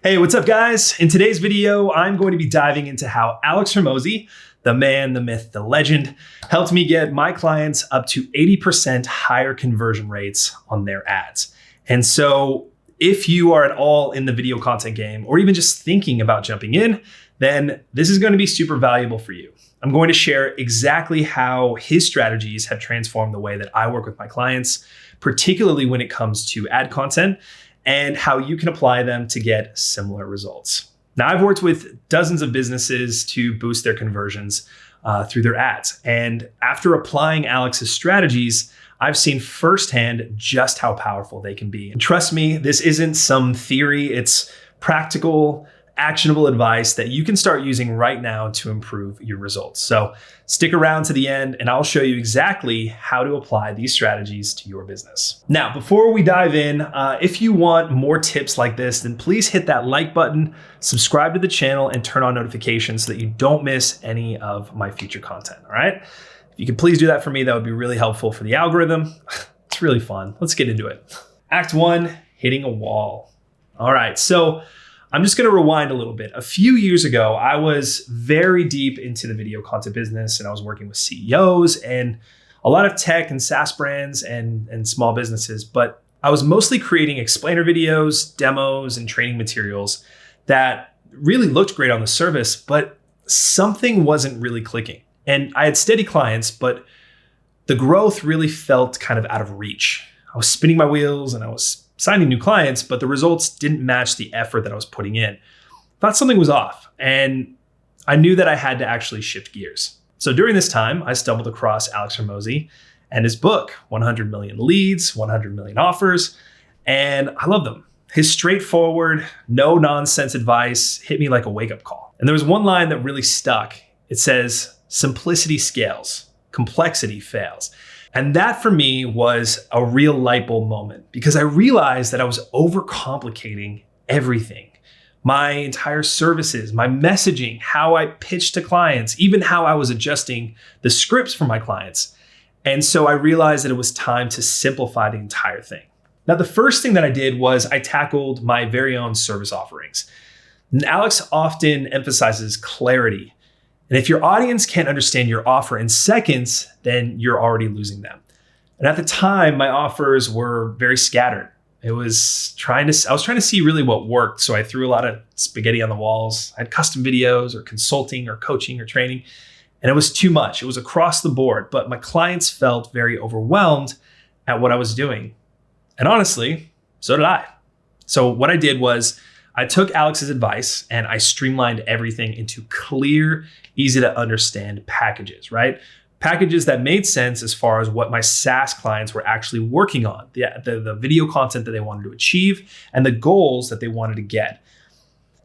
Hey, what's up guys? In today's video, I'm going to be diving into how Alex Hormozi, the man, the myth, the legend, helped me get my clients up to 80% higher conversion rates on their ads. And so if you are at all in the video content game, or even just thinking about jumping in, then this is going to be super valuable for you. I'm going to share exactly how his strategies have transformed the way that I work with my clients, particularly when it comes to ad content, and how you can apply them to get similar results. Now, I've worked with dozens of businesses to boost their conversions through their ads. And after applying Alex's strategies, I've seen firsthand just how powerful they can be. And trust me, this isn't some theory, it's practical, actionable advice that you can start using right now to improve your results. So stick around to the end and I'll show you exactly how to apply these strategies to your business. Now, before we dive in, if you want more tips like this, then please hit that like button, subscribe to the channel, and turn on notifications so that you don't miss any of my future content, all right? If you could please do that for me, that would be really helpful for the algorithm. It's really fun. Let's get into it. Act 1, hitting a wall. All right, so I'm just going to rewind a little bit. A few years ago, I was very deep into the video content business and I was working with CEOs and a lot of tech and SaaS brands and small businesses, but I was mostly creating explainer videos, demos, and training materials that really looked great on the surface, but something wasn't really clicking. And I had steady clients, but the growth really felt kind of out of reach. I was spinning my wheels and I was signing new clients, but the results didn't match the effort that I was putting in. Thought something was off, and I knew that I had to actually shift gears. So during this time, I stumbled across Alex Hormozi and his book, 100 Million Leads, 100 Million Offers, and I loved them. His straightforward, no nonsense advice hit me like a wake-up call. And there was one line that really stuck. It says, "Simplicity scales, complexity fails." And that for me was a real light bulb moment because I realized that I was overcomplicating everything. My entire services, my messaging, how I pitched to clients, even how I was adjusting the scripts for my clients. And so I realized that it was time to simplify the entire thing. Now, the first thing that I did was I tackled my very own service offerings. And Alex often emphasizes clarity. And if your audience can't understand your offer in seconds, then you're already losing them. And at the time, my offers were very scattered. I was trying to see really what worked. So I threw a lot of spaghetti on the walls. I had custom videos or consulting or coaching or training, and it was too much. It was across the board, but my clients felt very overwhelmed at what I was doing. And honestly, so did I. So what I did was I took Alex's advice and I streamlined everything into clear, easy to understand packages, right? Packages that made sense as far as what my SaaS clients were actually working on, the video content that they wanted to achieve and the goals that they wanted to get.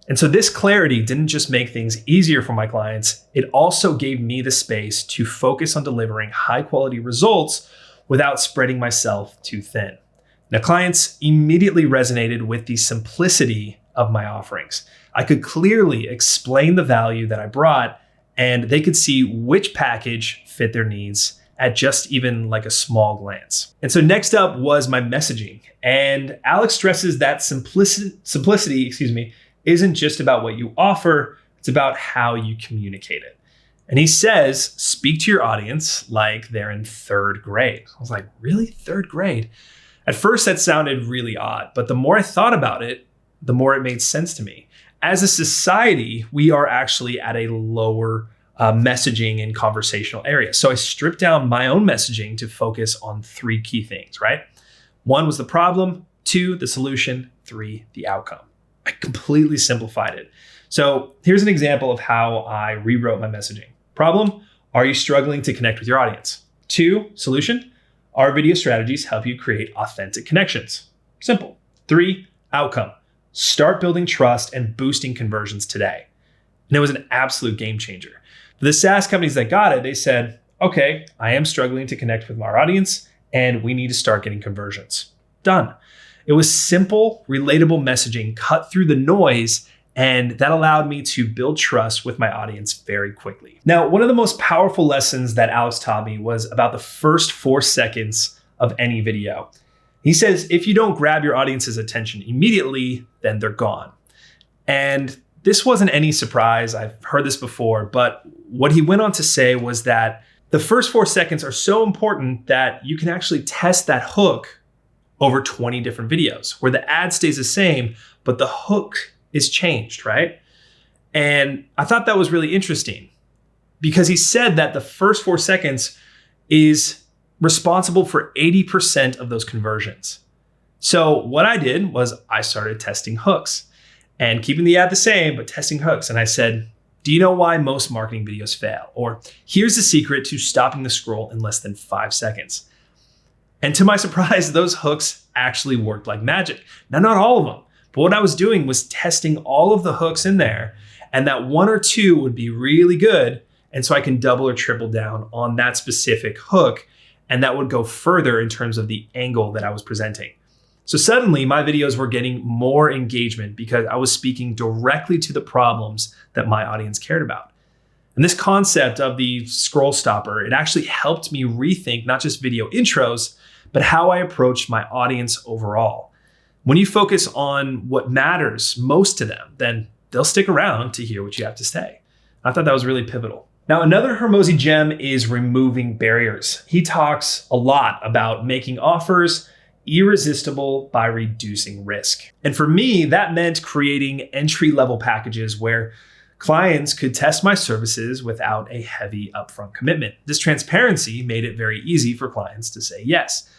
And so this clarity didn't just make things easier for my clients, it also gave me the space to focus on delivering high quality results without spreading myself too thin. Now, clients immediately resonated with the simplicity of my offerings. I could clearly explain the value that I brought, and they could see which package fit their needs at just even like a small glance. And so next up was my messaging. And Alex stresses that simplicity, isn't just about what you offer, it's about how you communicate it. And he says, speak to your audience like they're in third grade. I was like, really? Third grade? At first that sounded really odd, but the more I thought about it, the more it made sense to me. As a society, we are actually at a lower messaging and conversational area. So I stripped down my own messaging to focus on 3 key things, right? 1 was the problem, 2, the solution, 3, the outcome. I completely simplified it. So here's an example of how I rewrote my messaging. Problem, are you struggling to connect with your audience? 2, solution, our video strategies help you create authentic connections. Simple. 3, outcome. Start building trust and boosting conversions today. And it was an absolute game changer. For the SaaS companies that got it, they said, okay, I am struggling to connect with my audience and we need to start getting conversions. Done. It was simple, relatable messaging cut through the noise, and that allowed me to build trust with my audience very quickly. Now, one of the most powerful lessons that Alex taught me was about the first 4 seconds of any video. He says, if you don't grab your audience's attention immediately, then they're gone. And this wasn't any surprise. I've heard this before, but what he went on to say was that the first 4 seconds are so important that you can actually test that hook over 20 different videos where the ad stays the same, but the hook is changed, right? And I thought that was really interesting because he said that the first 4 seconds is responsible for 80% of those conversions. So what I did was I started testing hooks and keeping the ad the same, but testing hooks. And I said, do you know why most marketing videos fail? Or here's the secret to stopping the scroll in less than 5 seconds. And to my surprise, those hooks actually worked like magic. Now, not all of them, but what I was doing was testing all of the hooks in there, and that 1 or 2 would be really good. And so I can double or triple down on that specific hook, and that would go further in terms of the angle that I was presenting. So suddenly my videos were getting more engagement because I was speaking directly to the problems that my audience cared about. And this concept of the scroll stopper, it actually helped me rethink not just video intros, but how I approached my audience overall. When you focus on what matters most to them, then they'll stick around to hear what you have to say. I thought that was really pivotal. Now, another Hormozi gem is removing barriers. He talks a lot about making offers irresistible by reducing risk. And for me, that meant creating entry-level packages where clients could test my services without a heavy upfront commitment. This transparency made it very easy for clients to say yes.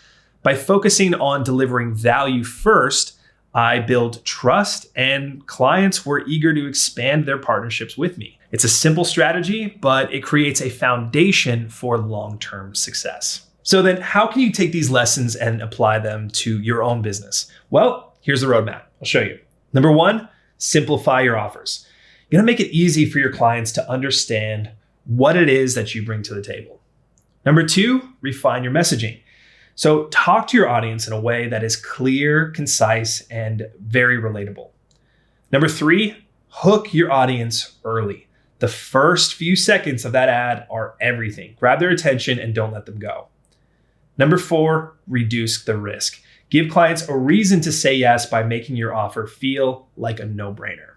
By focusing on delivering value first, I built trust and clients were eager to expand their partnerships with me. It's a simple strategy, but it creates a foundation for long-term success. So then how can you take these lessons and apply them to your own business? Well, here's the roadmap. I'll show you. Number 1, simplify your offers. You're gonna make it easy for your clients to understand what it is that you bring to the table. Number 2, refine your messaging. So talk to your audience in a way that is clear, concise, and very relatable. Number 3, hook your audience early. The first few seconds of that ad are everything. Grab their attention and don't let them go. Number 4, reduce the risk. Give clients a reason to say yes by making your offer feel like a no-brainer.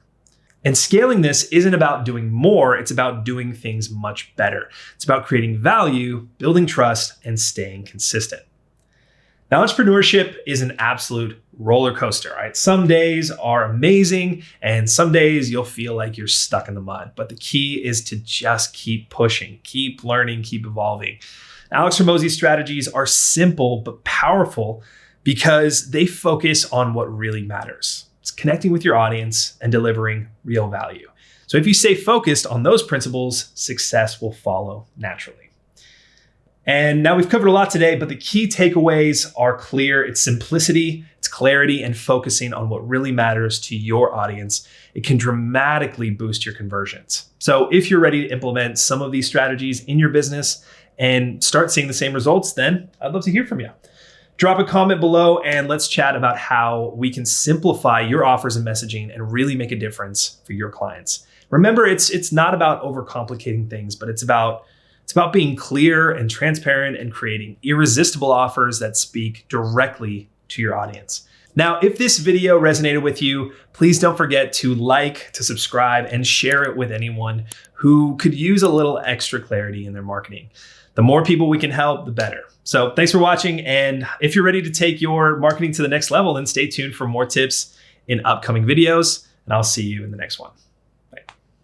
And scaling this isn't about doing more, it's about doing things much better. It's about creating value, building trust, and staying consistent. Now, entrepreneurship is an absolute roller coaster, right? Some days are amazing, and some days you'll feel like you're stuck in the mud. But the key is to just keep pushing, keep learning, keep evolving. Alex Hormozi's strategies are simple but powerful because they focus on what really matters. It's connecting with your audience and delivering real value. So if you stay focused on those principles, success will follow naturally. And now we've covered a lot today, but the key takeaways are clear. It's simplicity, it's clarity, and focusing on what really matters to your audience. It can dramatically boost your conversions. So if you're ready to implement some of these strategies in your business and start seeing the same results, then I'd love to hear from you. Drop a comment below and let's chat about how we can simplify your offers and messaging and really make a difference for your clients. Remember, it's not about overcomplicating things, but it's about being clear and transparent and creating irresistible offers that speak directly to your audience. Now, if this video resonated with you, please don't forget to like, to subscribe, and share it with anyone who could use a little extra clarity in their marketing. The more people we can help, the better. So thanks for watching. And if you're ready to take your marketing to the next level, then stay tuned for more tips in upcoming videos, and I'll see you in the next one.